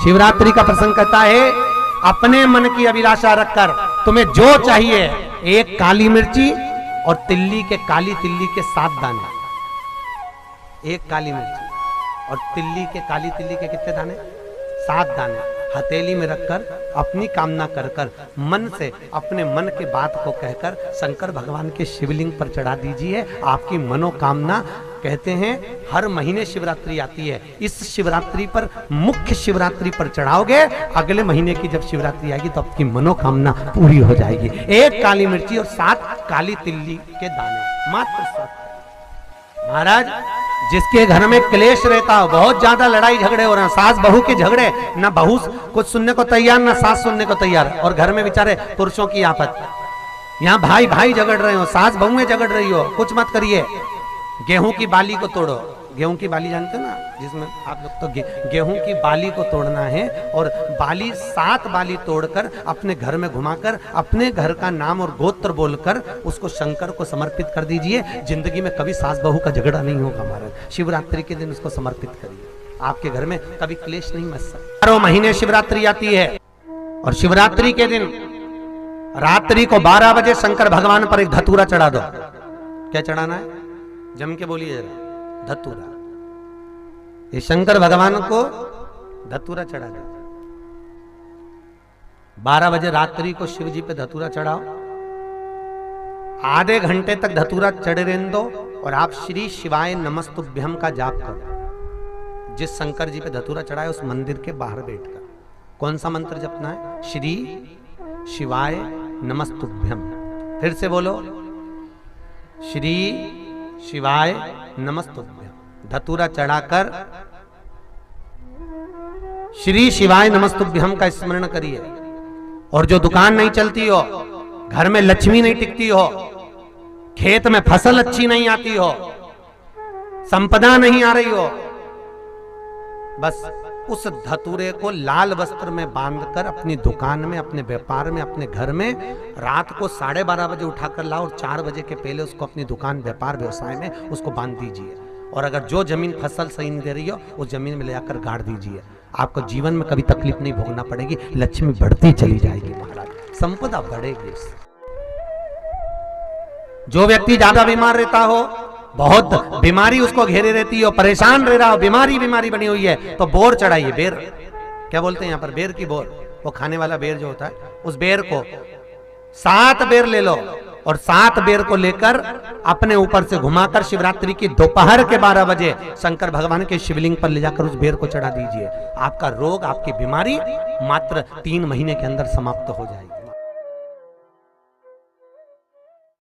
शिवरात्रि का प्रसंग कहता है, अपने मन की अभिलाषा रखकर तुम्हें जो चाहिए, एक काली मिर्ची और काली तिल्ली के 7 दाने। एक काली मिर्ची और काली तिल्ली के कितने दाने? 7 दाने हथेली में रखकर अपनी कामना कर कर मन से अपने मन के बात को कहकर शंकर भगवान के शिवलिंग पर चढ़ा दीजिए। आपकी मनोकामना, कहते हैं हर महीने शिवरात्रि आती है, इस शिवरात्रि पर, मुख्य शिवरात्रि पर चढ़ाओगे, अगले महीने की जब शिवरात्रि आएगी तो आपकी मनोकामना पूरी हो जाएगी। एक काली मिर्ची और 7 काली तिल्ली के दाने, मात्र 7। महाराज, जिसके घर में क्लेश रहता हो, बहुत ज्यादा लड़ाई झगड़े हो रहे हैं, सास बहू के झगड़े, ना बहू कुछ सुनने को तैयार ना सास सुनने को तैयार, और घर में बेचारे पुरुषों की आफत, यहाँ भाई भाई झगड़ रहे हो, सास बहू में झगड़ रही हो, कुछ मत करिए। गेहूं की बाली को तोड़ो। गेहूं की बाली जानते हो ना, जिसमें आप लोग तो गेहूं की बाली को तोड़ना है, और बाली 7 बाली तोड़कर अपने घर में घुमाकर अपने घर का नाम और गोत्र बोलकर उसको शंकर को समर्पित कर दीजिए। जिंदगी में कभी सास बहू का झगड़ा नहीं होगा महाराज। शिवरात्रि के दिन उसको समर्पित करिए, आपके घर में कभी क्लेश नहीं मच सकता। 12 महीने शिवरात्रि आती है, और शिवरात्रि के दिन रात्रि को 12 बजे शंकर भगवान पर एक धतूरा चढ़ा दो। क्या चढ़ाना है? जम के बोलिए जरा। धतूरा। ये शंकर भगवान को धतूरा चढ़ा दो। 12 बजे रात्रि को शिव जी पे धतूरा चढ़ाओ। आधे घंटे तक धतूरा चढ़े रहने दो, और आप श्री शिवाय नमस्तुभ्यम का जाप करो। जिस शंकर जी पे धतूरा चढ़ाए उस मंदिर के बाहर बैठकर कौन सा मंत्र जपना है? श्री शिवाय नमस्तुभ्यम। फिर से बोलो, श्री शिवाय नमस्तुभ्यम। धतूरा चढ़ाकर श्री शिवाय नमस्तुभ्यम का स्मरण करिए। और जो दुकान नहीं चलती हो, घर में लक्ष्मी नहीं टिकती हो, खेत में फसल अच्छी नहीं आती हो, संपदा नहीं आ रही हो, बस उस धतूरे को लाल वस्त्र में बांधकर अपनी दुकान में, अपने व्यापार में, अपने घर में रात को 12:30 बजे उठाकर लाओ, और 4 बजे के पहले उसको अपनी दुकान, व्यापार, व्यवसाय में उसको बांध दीजिए। और अगर जो जमीन फसल सही नहीं दे रही हो, उस जमीन में ले जाकर गाड़ दीजिए। आपको जीवन में कभी तकलीफ नहीं भोगना पड़ेगी, लक्ष्मी बढ़ती चली जाएगी महाराज, संपदा बढ़ेगी। जो व्यक्ति ज्यादा बीमार रहता हो, बहुत बीमारी उसको घेरे रहती है, परेशान रह रहा हो, बीमारी बनी हुई है, तो बोर चढ़ाइए। बेर, क्या बोलते हैं यहाँ पर? बेर की बोर, वो खाने वाला बेर जो होता है, उस बेर को 7 बेर ले लो, और 7 बेर को लेकर अपने ऊपर से घुमाकर शिवरात्रि की दोपहर के 12 बजे शंकर भगवान के शिवलिंग पर ले जाकर उस बेर को चढ़ा दीजिए। आपका रोग, आपकी बीमारी मात्र 3 महीने के अंदर समाप्त हो जाएगी।